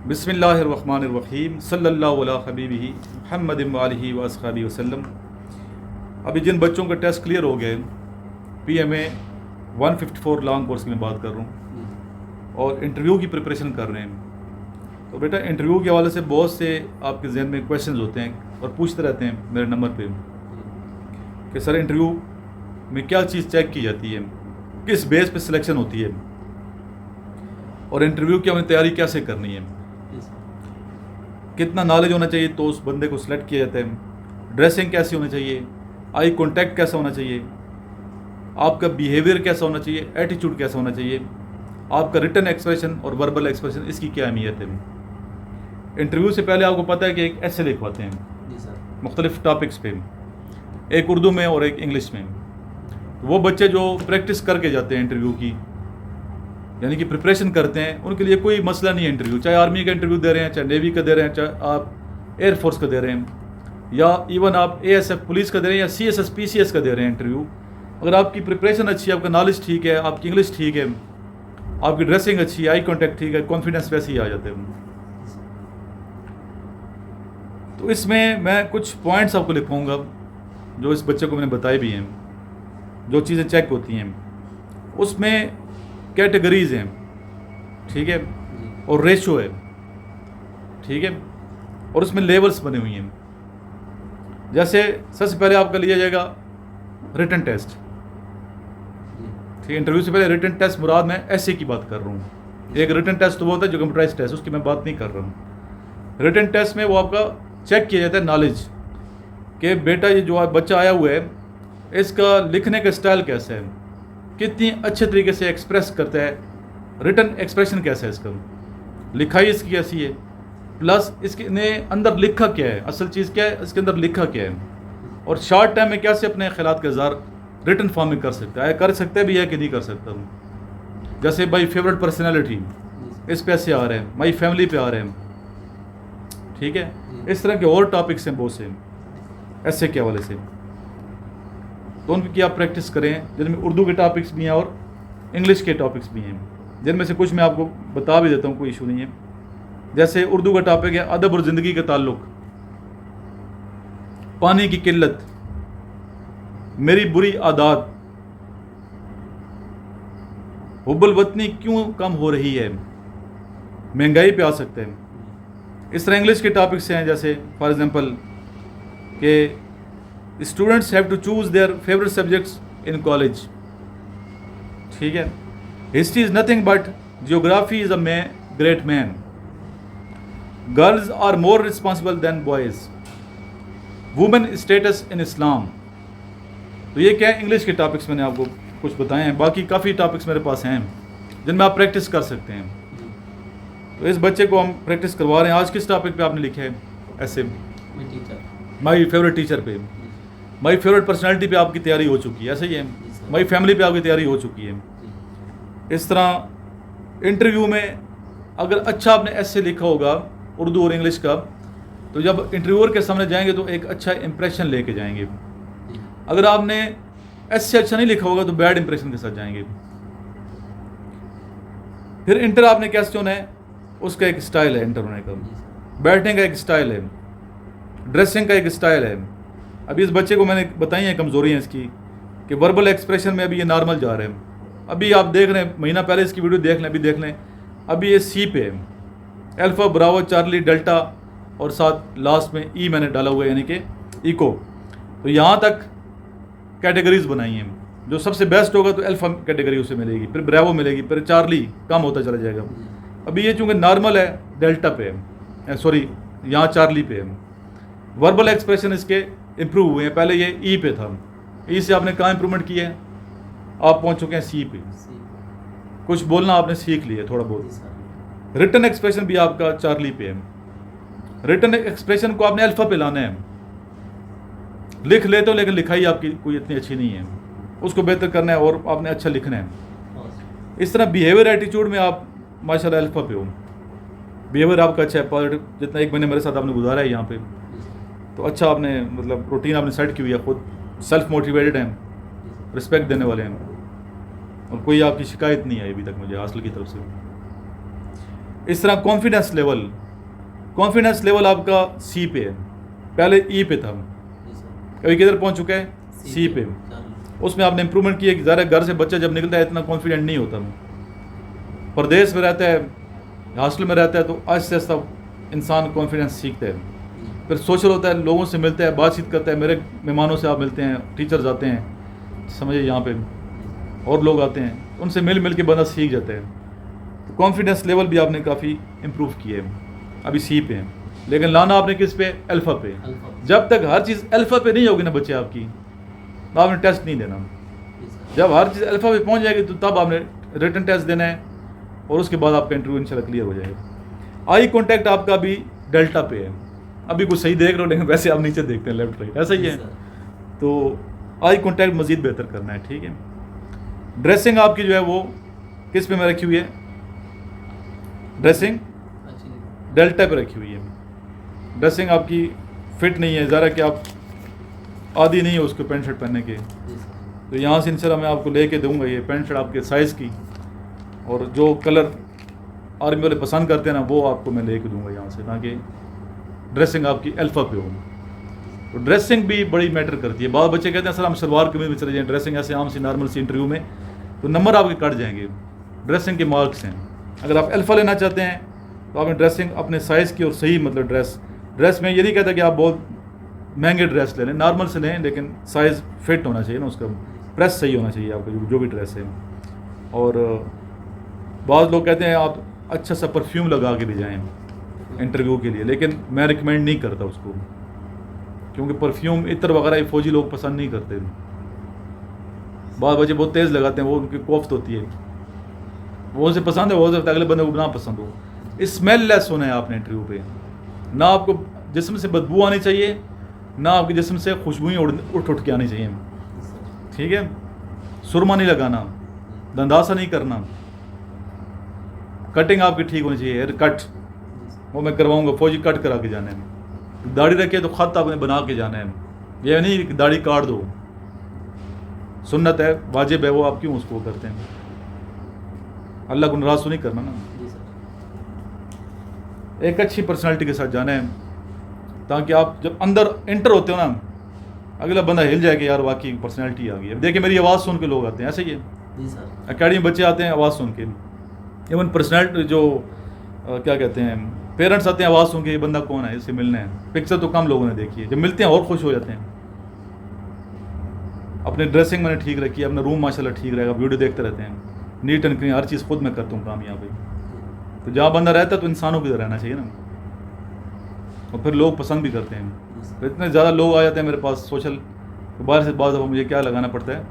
बिस्मिल्लाहिर्रहमानिर्रहीम सल्लल्लाहु अला हबीबिही मुहम्मद व आलिहि व अस्हाबिहि वसल्लम। अभी जिन बच्चों का टेस्ट क्लियर हो गए, PMA 154 लॉन्ग कोर्स की मैं बात कर रहा हूँ और इंटरव्यू की प्रिपरेशन कर रहे हैं, तो बेटा इंटरव्यू के हवाले से बहुत से आपके जहन में क्वेश्चंस होते हैं और पूछते रहते हैं मेरे नंबर पे कि सर इंटरव्यू में क्या चीज़ चेक की जाती है, किस बेस पे सिलेक्शन होती है और इंटरव्यू की हमें तैयारी कैसे करनी है, कितना नॉलेज होना चाहिए तो उस बंदे को सिलेक्ट किया जाता है, ड्रेसिंग कैसी होनी चाहिए, आई कांटेक्ट कैसा होना चाहिए, आपका बिहेवियर कैसा होना चाहिए, एटीट्यूड कैसा होना चाहिए, आपका रिटन एक्सप्रेशन और वर्बल एक्सप्रेशन, इसकी क्या अहमियत है। इंटरव्यू से पहले आपको पता है कि एक ऐसे लिखवाते हैं मुख्तलिफ टॉपिक्स पे, एक उर्दू में और एक इंग्लिश में। वो बच्चे जो प्रैक्टिस करके जाते हैं इंटरव्यू की, यानी कि प्रिपरेशन करते हैं, उनके लिए कोई मसला नहीं है इंटरव्यू, चाहे आर्मी का इंटरव्यू दे रहे हैं, चाहे नेवी का दे रहे हैं, चाहे आप एयरफोर्स का दे रहे हैं, या इवन आप ASF पुलिस का दे रहे हैं या CSS PCS का दे रहे हैं इंटरव्यू। अगर आपकी प्रिपरेशन अच्छी है, आपका नॉलेज ठीक है, आपकी इंग्लिश ठीक है, आपकी ड्रेसिंग अच्छी है, आई कॉन्टैक्ट ठीक है, कॉन्फिडेंस वैसे ही आ जाते हैं। तो इसमें मैं कुछ पॉइंट्स आपको लिखवाऊंगा जो इस बच्चे को मैंने बताए भी हैं, जो चीज़ें चेक होती हैं। उसमें कैटेगरीज हैं, ठीक है, और रेशो है, ठीक है, और उसमें लेवल्स बने हुए हैं। जैसे सबसे पहले आपका लिया जाएगा रिटन टेस्ट, ठीक है। इंटरव्यू से पहले रिटन टेस्ट मुराद मैं ऐसे की बात कर रहा हूँ। एक रिटन टेस्ट तो वो होता है जो कंप्यूटराइज टेस्ट, उसकी मैं बात नहीं कर रहा हूँ। रिटन टेस्ट में वो आपका चेक किया जाता है नॉलेज कि बेटा ये जो बच्चा आया हुआ है इसका लिखने का स्टाइल कैसा है, कितनी अच्छे तरीके से एक्सप्रेस करता है, रिटन एक्सप्रेशन कैसा है, इसका लिखाई इसकी कैसी है, प्लस इसके ने अंदर लिखा क्या है, असल चीज़ क्या है, इसके अंदर लिखा क्या है, और शॉर्ट टाइम में कैसे अपने ख्यालात का इज़हार रिटन फॉर्म में कर सकता है, कर सकता भी है कि नहीं कर सकता। जैसे माई फेवरेट पर्सनैलिटी, इस पे ऐसे आ रहे हैं, माई फैमिली पे आ रहे हैं, ठीक है। इस तरह के और टॉपिक्स हैं बहुत से ऐसे के हवाले से, तो उनकी आप प्रैक्टिस करें, जिनमें उर्दू के टॉपिक्स भी हैं और इंग्लिश के टॉपिक्स भी हैं, जिनमें से कुछ मैं आपको बता भी देता हूँ, कोई इशू नहीं है। जैसे उर्दू का टॉपिक है अदब और ज़िंदगी का ताल्लुक़, पानी की किल्लत, मेरी बुरी आदत, हुब्बुल वतनी क्यों कम हो रही है, महंगाई पे आ सकते हैं। इस तरह इंग्लिश के टॉपिक्स हैं, जैसे फॉर एग्जांपल कि students have to choose their favourite subjects in college, ठीक है। History is nothing but geography is a great man, girls are more responsible than boys, women status in Islam. तो ये क्या है, English के topics मैंने आपको कुछ बताए हैं, बाकी काफ़ी टॉपिक्स मेरे पास हैं जिनमें आप प्रैक्टिस कर सकते हैं। तो इस बच्चे को हम प्रैक्टिस करवा रहे हैं। आज किस टॉपिक पे आपने लिखे है ऐसे? माई फेवरेट टीचर पे, माई फेवरेट पर्सनैलिटी पे आपकी तैयारी हो चुकी है, ऐसा ही है। माई फैमिली पे आपकी तैयारी हो चुकी है। इस तरह इंटरव्यू में अगर अच्छा आपने ऐसे लिखा होगा उर्दू और इंग्लिश का, तो जब इंटरव्यूअर के सामने जाएंगे तो एक अच्छा इंप्रेशन लेके जाएंगे। अगर आपने ऐसे अच्छा नहीं लिखा होगा तो बैड इंप्रेशन के साथ जाएंगे। फिर इंटर आपने कैसे होना है, उसका एक स्टाइल है इंटर होने का, बैठने का एक स्टाइल है, ड्रेसिंग का एक स्टाइल है। अभी इस बच्चे को मैंने बताई हैं कमज़ोरी है इसकी कि वर्बल एक्सप्रेशन में अभी ये नॉर्मल जा रहे हैं। अभी आप देख रहे हैं, महीना पहले इसकी वीडियो देख लें, अभी देख लें, अभी ये C पे है, अल्फा ब्रावो चार्ली डेल्टा और साथ लास्ट में E मैंने डाला हुआ है, यानी कि इको। तो यहाँ तक कैटेगरीज बनाई हैं, जो सबसे बेस्ट होगा तो अल्फा कैटेगरी उसे मिलेगी, फिर ब्रावो मिलेगी, फिर चार्ली कम होता चला जाएगा। अभी ये चूँकि नॉर्मल है, डेल्टा पे है, सॉरी यहाँ चार्ली पे है। वर्बल एक्सप्रेशन इसके इम्प्रूव हुए हैं, पहले ये E पे था, E से आपने कहाँ इम्प्रूवमेंट किया है, आप पहुँच चुके हैं C पे, कुछ बोलना आपने सीख लिया थोड़ा बहुत। रिटन एक्सप्रेशन भी आपका चार्ली पे है। रिटन एक्सप्रेशन को आपने अल्फा पे लाना है, लिख लेते हो लेकिन लिखाई आपकी कोई इतनी अच्छी नहीं है, उसको बेहतर करना है और आपने अच्छा लिखना है। इस तरह बिहेवियर एटीट्यूड में आप माशाल्लाह अल्फा पे हो, बिहेवियर आपका अच्छा है, पॉजिटिव, जितना एक महीने मेरे साथ आपने गुजारा है यहाँ पे, तो अच्छा आपने मतलब रूटीन आपने सेट की हुई है, खुद सेल्फ मोटिवेटेड हैं, रिस्पेक्ट देने वाले हैं, और कोई आपकी शिकायत नहीं आई अभी तक मुझे हासिल की तरफ से। इस तरह कॉन्फिडेंस लेवल आपका सी पे है, पहले ई पे था, जी सर। अभी किधर पहुंच चुका है, सी पे। चलो। उसमें आपने इंप्रूवमेंट किया कि ज़्यादा घर से बच्चा जब निकलता है इतना कॉन्फिडेंट नहीं होता, प्रदेश में रहता है, हॉस्टल में रहता है, तो आहिस्ता आहिस्ता इंसान कॉन्फिडेंस सीखता है। फिर सोशल होता है, लोगों से मिलता है, बातचीत करता है, मेरे मेहमानों से आप मिलते हैं, टीचर्स आते हैं, समझिए यहाँ पे और लोग आते हैं, उनसे मिल मिल के बंदा सीख जाता है। तो कॉन्फिडेंस लेवल भी आपने काफ़ी इम्प्रूव किया है, अभी सी पे हैं, लेकिन लाना आपने किस पे, अल्फ़ा पे। अल्फा। जब तक हर चीज़ अल्फ़ा पे नहीं होगी ना बच्चे आपकी, तो आपने टेस्ट नहीं देना। जी सर। जब हर चीज़ अल्फ़ा पे पहुंच जाएगी तो तब आपने रिटन टेस्ट देना है, और उसके बाद आपका इंटरव्यू इंशाल्लाह क्लियर हो जाएगा। आई कॉन्टैक्ट आपका भी डेल्टा पे है, अभी कुछ सही देख रहे हो, लेकिन वैसे आप नीचे देखते हैं लेफ्ट राइट, ऐसा ही जी है। सर। तो आई कॉन्टैक्ट मज़ीद बेहतर करना है, ठीक है। ड्रेसिंग आपकी जो है वो किस पे में रखी हुई है, ड्रेसिंग अच्छी। डेल्टा पे रखी हुई है। ड्रेसिंग आपकी फिट नहीं है, ज़रा कि आप आदी नहीं है उसको पैंट शर्ट पहनने के। जी सर। तो यहाँ से इंशाल्लाह मैं आपको लेके दूंगा ये पैंट शर्ट आपके साइज़ की, और जो कलर आर्मी वाले पसंद करते हैं ना वो आपको मैं लेके दूंगा यहाँ से, ताकि ड्रेसिंग आपकी अल्फ़ा पे हो। तो ड्रेसिंग भी बड़ी मैटर करती है। बहुत बच्चे कहते हैं सर हम सलवार कमीज में चले जाएँ, ड्रेसिंग ऐसे आम सी नॉर्मल सी इंटरव्यू में, तो नंबर आपके कट जाएंगे। ड्रेसिंग के मार्क्स हैं, अगर आप अल्फ़ा लेना चाहते हैं तो आपने ड्रेसिंग अपने साइज़ की और सही, मतलब ड्रेस में ये नहीं कहता कि आप बहुत महंगे ड्रेस ले लें, नॉर्मल से लें, लेकिन साइज़ फिट होना चाहिए ना, उसका प्रेस सही होना चाहिए आपका जो भी ड्रेस है। और बहुत लोग कहते हैं आप अच्छा सा परफ्यूम लगा के भी जाएँ इंटरव्यू के लिए, लेकिन मैं रिकमेंड नहीं करता उसको, क्योंकि परफ्यूम इत्र वगैरह ये फौजी लोग पसंद नहीं करते। बहुत बच्चे बहुत तेज़ लगाते हैं, वो उनकी कोफ्त होती है, वो उसे पसंद है, वो हो सकता है अगले बंदे को ना पसंद हो। स्मेल लेस होना है आपने इंटरव्यू पे, ना आपको जिस्म से बदबू आनी चाहिए, ना आपके जिस्म से खुशबुएं उठ के आनी चाहिए, ठीक है। सुरमा नहीं लगाना, दंदासा नहीं करना, कटिंग आपकी ठीक होनी चाहिए, हेयर कट वो मैं करवाऊंगा, फौजी कट करा के जाना है। दाढ़ी रखे तो ख़त आपने बना के जाना है, यह नहीं कि दाढ़ी काट दो, सुन्नत है, वाजिब है, वो आप क्यों उसको करते हैं, अल्लाह को नाराज़ तो नहीं करना ना। जी सर। एक अच्छी पर्सनालिटी के साथ जाना है, ताकि आप जब अंदर एंटर होते हो ना, अगला बंदा हिल जाए कि यार वाकई पर्सनालिटी आ गई है। देखिए मेरी आवाज़ सुन के लोग आते हैं, ऐसे ही है, जी सर। अकेडमी में बच्चे आते हैं आवाज़ सुन के, इवन पर्सनैलिटी जो क्या कहते हैं पेरेंट्स आते हैं आवाज़ सुन के, ये बंदा कौन है, इससे मिलना है। पिक्चर तो कम लोगों ने देखी है, जब मिलते हैं और खुश हो जाते हैं। अपनी ड्रेसिंग मैंने ठीक रखी है, अपना रूम माशाल्लाह ठीक रहेगा, वीडियो देखते रहते हैं, नीट एंड क्लीन, हर चीज़ खुद मैं करता हूँ काम यहाँ पे। तो जहाँ बंदा रहता है तो इंसानों की तरह रहना चाहिए ना, और फिर लोग पसंद भी करते हैं। तो इतने ज़्यादा लोग आ जाते हैं मेरे पास सोशल, तो बाहर से बाद मुझे क्या लगाना पड़ता है,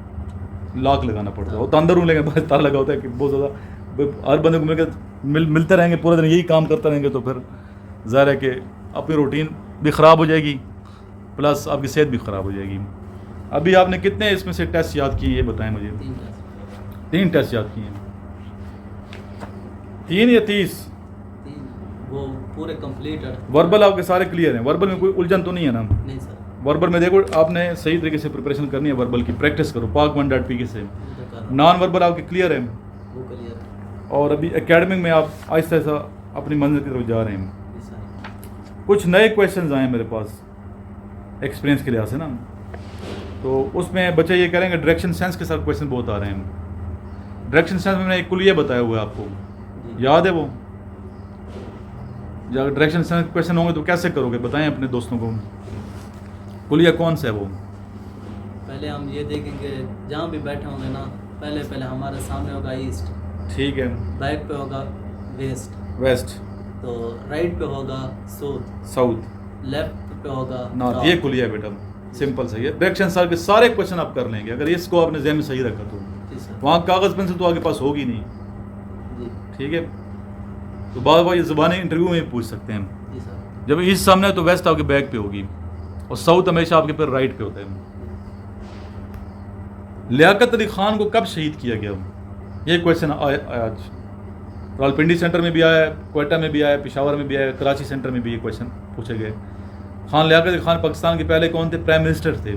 लॉक लगाना पड़ता है, वो तो अंदर हूँ लेकिन बाहर ताला लगा होता है कि बहुत ज़्यादा हर बंदे को मिलते रहेंगे पूरे दिन, यही काम करते रहेंगे, तो फिर ज़ाहिर है कि अपनी रूटीन भी ख़राब हो जाएगी, प्लस आपकी सेहत भी ख़राब हो जाएगी। अभी आपने कितने इसमें से टेस्ट याद किए ये बताएं मुझे। 3 टेस्ट याद किए हैं, 3 या 30? 3 वो पूरे कंप्लीट है। वर्बल आपके सारे क्लियर हैं, वर्बल में कोई उलझन तो नहीं है ना? नहीं सर। वर्बल में देखो आपने सही तरीके से प्रिपरेशन करनी है, वर्बल की प्रैक्टिस करो Pak1.pk से। नॉन वर्बल आपके क्लियर है, वो क्लियर है। और अभी एकेडमिक में आप आहिस्ता आहिस्ता अपनी मंजिल की तरफ जा रहे हैं। जी सर। कुछ नए क्वेश्चंस आए हैं मेरे पास एक्सपीरियंस के लिहाज से ना, तो उसमें बच्चे ये करेंगे डायरेक्शन सेंस के साथ क्वेश्चन बहुत आ रहे हैं। डायरेक्शन सेंस में मैंने एक कुलिया बताया हुआ है आपको, जी। याद है वो? जब डायरेक्शन सेंस क्वेश्चन होंगे तो कैसे करोगे, बताएं अपने दोस्तों को। कुलिया कौन सा है वो? पहले हम ये देखेंगे जहाँ भी बैठे होंगे ना, पहले हमारे सामने होगा ईस्ट, ठीक है, बैक पे होगा वेस्ट, वेस्ट, तो राइट पे होगा साउथ, साउथ, लेफ्ट पे होगा नॉर्थ। ये कुलिया है बेटा, सिंपल सही है। डायरेक्शन सर के सारे क्वेश्चन आप कर लेंगे अगर इसको आपने ज़हन में सही रखा तो। जी सर। वहाँ कागज़ पेंसिल तो आपके पास होगी नहीं, जी। ठीक है। तो बार बार ये ज़बानी इंटरव्यू में भी पूछ सकते हैं। जी सर। जब ईस्ट सामने है तो वेस्ट आपके बैक पे होगी, और साउथ हमेशा आपके पैर राइट पे होता है। लियाकत अली खान को कब शहीद किया गया, ये क्वेश्चन आया आज। रावलपिंडी सेंटर में भी आया है, क्वेटा में भी आया है, पेशावर में भी आया है, कराची सेंटर में भी ये क्वेश्चन पूछे गए। खान लियाकत अली खान पाकिस्तान के पहले कौन थे? प्राइम मिनिस्टर थे।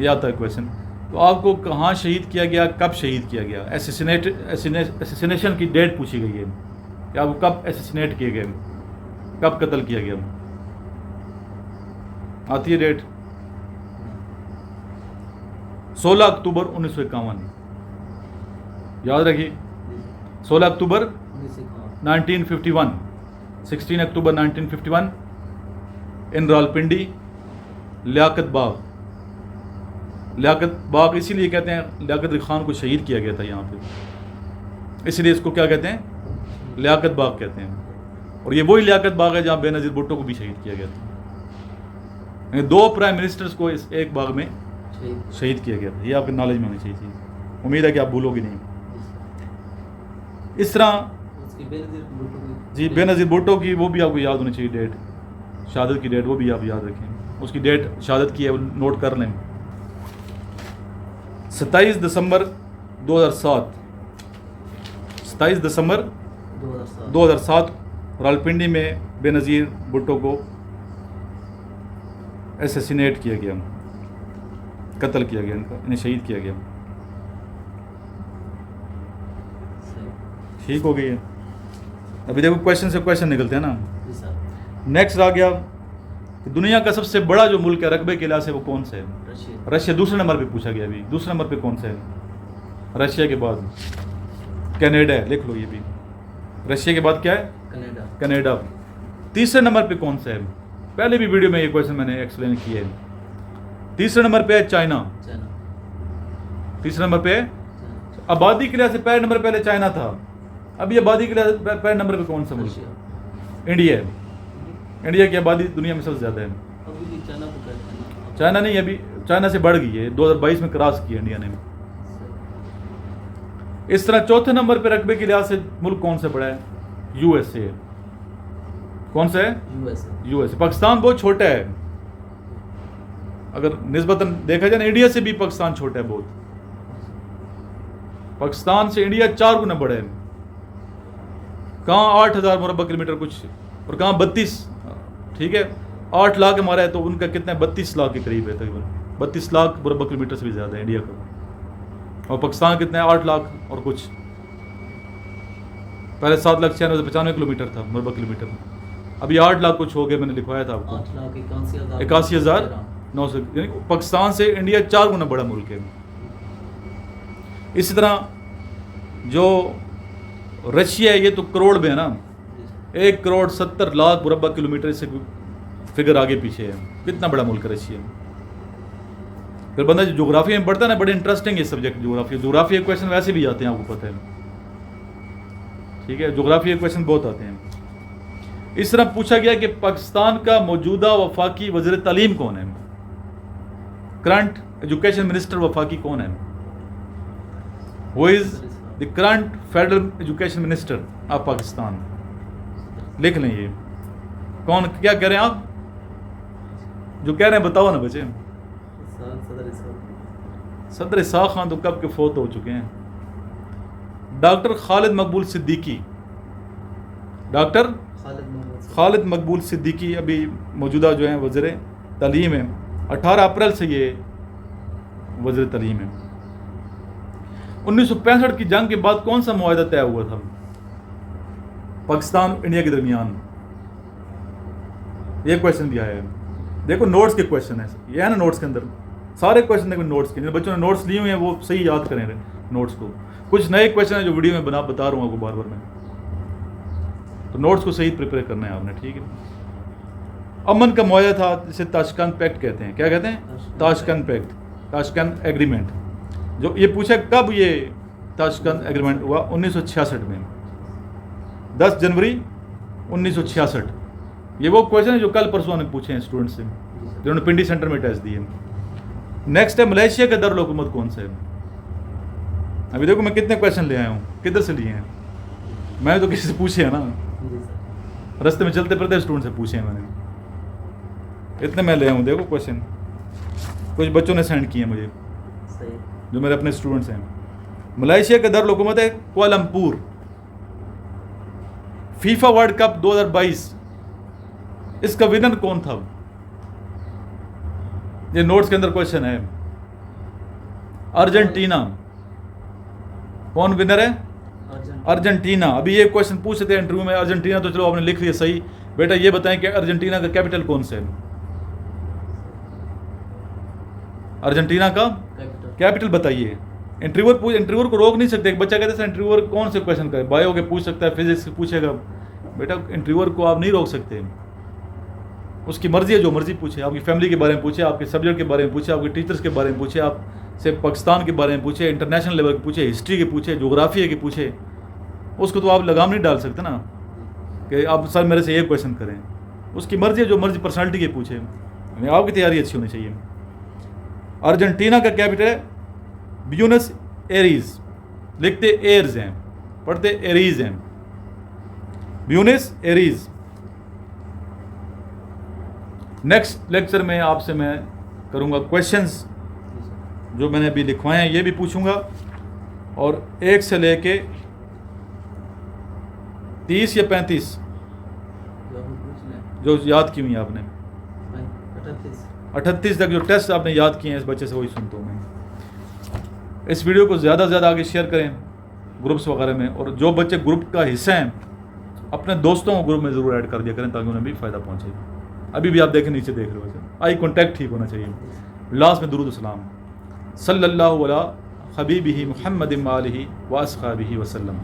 ये आता है क्वेश्चन। तो आपको कहाँ शहीद किया गया, कब शहीद किया गया, एसिसिनेशन की डेट पूछी गई है। या वो कब एसेसिनेट किए गए, कब कत्ल किया गया? आती है डेट? 16 अक्टूबर 1951। याद रखिए, 16 अक्टूबर 1951, 16 अक्टूबर 1951 इन रावलपिंडी, लियाकत बाग। लियाकत बाग इसीलिए कहते हैं, लियाकत अली खान को शहीद किया गया था यहाँ पे, इसलिए इसको क्या कहते हैं? लियाकत बाग कहते हैं। और ये वही लियाकत बाग है जहाँ बेनज़ीर भुट्टो को भी शहीद किया गया था। 2 प्राइम मिनिस्टर्स को इस एक बाग में शहीद किया गया था। ये आपके नॉलेज में होनी चाहिए चीज़, उम्मीद है कि आप भूलोगे नहीं। इस तरह जी बेनज़ीर भुट्टो की वो भी आपको याद होनी चाहिए डेट, शहादत की डेट, वो भी आप याद रखें। उसकी डेट शहादत की है, वो नोट कर लें। 27 दिसंबर 2007, 27 दिसंबर 2007 रावलपिंडी में बेनज़ीर भुट्टो को एसेसिनेट किया गया, कत्ल किया गया, इन्हें शहीद किया गया। ठीक हो गई है। अभी देखो क्वेश्चन से क्वेश्चन निकलते हैं ना। नेक्स्ट आ गया कि दुनिया का सबसे बड़ा जो मुल्क है रकबे के लिहाज से वो कौन सा है? रशिया। दूसरे नंबर पे पूछा गया। अभी दूसरे नंबर पे कौन सा है? रशिया के बाद कनाडा है, लिख लो ये भी। रशिया के बाद क्या है? कनाडा। तीसरे नंबर पे कौन सा है? पहले भी वीडियो में ये क्वेश्चन मैंने एक्सप्लेन किया है। तीसरे नंबर पे है चाइना। तीसरे नंबर पे आबादी के लिहाज से पहले नंबर पहले चाइना था, अभी आबादी के लिहाज से पहले नंबर पे कौन सा मुल्क? इंडिया है। इंडिया की आबादी दुनिया में सबसे ज़्यादा है। चाइना नहीं, अभी चाइना से बढ़ गई है, 2022 में क्रॉस किया इंडिया ने। इस तरह चौथे नंबर पे रकबे के लिहाज से मुल्क कौन सा बड़ा है? यूएसए है। कौन सा है? यूएसए। पाकिस्तान बहुत छोटा है, अगर निस्बतन देखा जाए ना, इंडिया से भी पाकिस्तान छोटा है बहुत। पाकिस्तान से इंडिया 4 गुना बड़ा है। कहाँ 8,000 मुरब्बा किलोमीटर कुछ, और कहाँ 32, ठीक है 8 लाख हमारा है, तो उनका कितना है? 32 लाख के करीब है तकरीबन। 32 लाख मुरब्बा किलोमीटर से भी ज़्यादा है इंडिया का। और पाकिस्तान कितना है? 8 लाख और कुछ। पहले 7,96,95 किलोमीटर था मुरब्बा किलोमीटर, अभी 8 लाख कुछ हो गया, मैंने लिखवाया था आपको 81,900। यानी पाकिस्तान से इंडिया 4 गुना बड़ा मुल्क है। इसी तरह जो रशिया है ये तो करोड़ में है ना, 1,70,00,000 मुरब्बा किलोमीटर से फिगर आगे पीछे है। कितना बड़ा मुल्क है रशिया। फिर बंदा जो ज्योग्राफी में पढ़ता है ना, बड़े इंटरेस्टिंग है सब्जेक्ट ज्योग्राफी। ज्योग्राफी के क्वेश्चन वैसे भी आते हैं, आपको पता है, ठीक है, ज्योग्राफी के क्वेश्चन बहुत आते हैं। इस तरह पूछा गया कि पाकिस्तान का मौजूदा वफाकी वज़ीर तालीम कौन है? करंट एजुकेशन मिनिस्टर वफाकी कौन है? Who is the current federal education minister of Pakistan? लिख लें ये कौन, क्या कह रहे हैं आप? जो कह रहे हैं बताओ ना बच्चे। सदर इसाक खान तो कब के फोत हो चुके हैं। डॉक्टर खालिद मकबूल सिद्दीकी, डॉक्टर खालिद मकबूल सिद्दीकी अभी मौजूदा जो हैं वज़ीर तालीम है। 18 अप्रैल से ये वज़ीर तालीम है। 1965 की जंग के बाद कौन सा मुआहदा तय हुआ था पाकिस्तान इंडिया के दरमियान? ये क्वेश्चन भी आया है। देखो नोट्स के क्वेश्चन है, ये है ना नोट्स के अंदर सारे क्वेश्चन देखो नोट्स के। बच्चों ने नोट्स लिए हुए हैं वो सही याद करें नोट्स को। कुछ नए क्वेश्चन है जो वीडियो में बता रहा हूँ आपको बार बार मैं, तो नोट्स को सही प्रिपेयर करना है आपने, ठीक है। अमन का मुआहदा था जिसे ताशकंद पैक्ट कहते हैं। क्या कहते हैं? Tashkent pact, Tashkent agreement. जो ये पूछा कब ये ताशकंद एग्रीमेंट हुआ? 1966 में, 10 जनवरी 1966। ये वो क्वेश्चन है जो कल परसों ने पूछे हैं स्टूडेंट से जिन्होंने पिंडी सेंटर में टेस्ट दिए। नेक्स्ट है मलेशिया का दारुल हुकूमत कौन सा है? अभी देखो मैं कितने क्वेश्चन ले आया हूँ, किधर से लिए हैं? मैंने तो किसी से पूछे हैं ना, रास्ते में चलते फिरते स्टूडेंट से पूछे हैं मैंने, इतने मैं ले आया हूँ। देखो क्वेश्चन कुछ बच्चों ने सेंड किए हैं मुझे जो मेरे अपने स्टूडेंट्स हैं। मलेशिया का दारुल हुकूमत है कुआलालंपुर। फीफा वर्ल्ड कप 2022 इसका विनर कौन था? ये नोट्स के अंदर क्वेश्चन है। अर्जेंटीना। कौन विनर है? अर्जेंटीना। अभी ये क्वेश्चन पूछते थे इंटरव्यू में, अर्जेंटीना तो चलो आपने लिख लिया सही, बेटा ये बताएं कि अर्जेंटीना का कैपिटल कौन सा है? अर्जेंटीना का कैपिटल बताइए। इंटरव्यूअर को रोक नहीं सकते। एक बच्चा कहते हैं इंटरव्यूअर कौन से क्वेश्चन करे, बायो के पूछ सकता है, फिजिक्स के पूछेगा, बेटा इंटरव्यूअर को आप नहीं रोक सकते, उसकी मर्जी है, जो मर्जी पूछे, आपकी फैमिली के बारे में पूछे, आपके सब्जेक्ट के बारे में पूछे, आपके टीचर्स के बारे में पूछे, आपसे पाकिस्तान के बारे में पूछे, इंटरनेशनल लेवल के पूछे, हिस्ट्री के पूछे, जोग्राफी के पूछे, उसको तो आप लगाम नहीं डाल सकते ना कि आप सर मेरे से ये क्वेश्चन करें। उसकी मर्जी है, जो मर्जी पर्सनालिटी के पूछे, आपकी तैयारी अच्छी होनी चाहिए। अर्जेंटीना का कैपिटल है ब्यूनस एरीज, लिखते एयर्स हैं, पढ़ते एरीज हैं, ब्यूनस एरीज। नेक्स्ट लेक्चर में आपसे मैं करूंगा क्वेश्चंस जो मैंने अभी लिखवाए हैं, ये भी पूछूंगा, और 1 से लेके 30 या 35 जो याद की हुई हैं आपने, 38 तक जो टेस्ट आपने याद किए हैं इस बच्चे से, वही सुनता हूँ मैं। इस वीडियो को ज़्यादा से ज़्यादा आगे शेयर करें ग्रुप्स वगैरह में, और जो बच्चे ग्रुप का हिस्सा हैं अपने दोस्तों को ग्रुप में ज़रूर ऐड कर दिया करें ताकि उन्हें भी फ़ायदा पहुँचे। अभी भी आप देखें, नीचे देख रहे हो, आई कॉन्टैक्ट ठीक होना चाहिए। लास्ट में दुरूद सलाम सल्लल्लाहु अला हबीबिही मुहम्मदिन व आलिही व अस्हाबिही वसल्लम।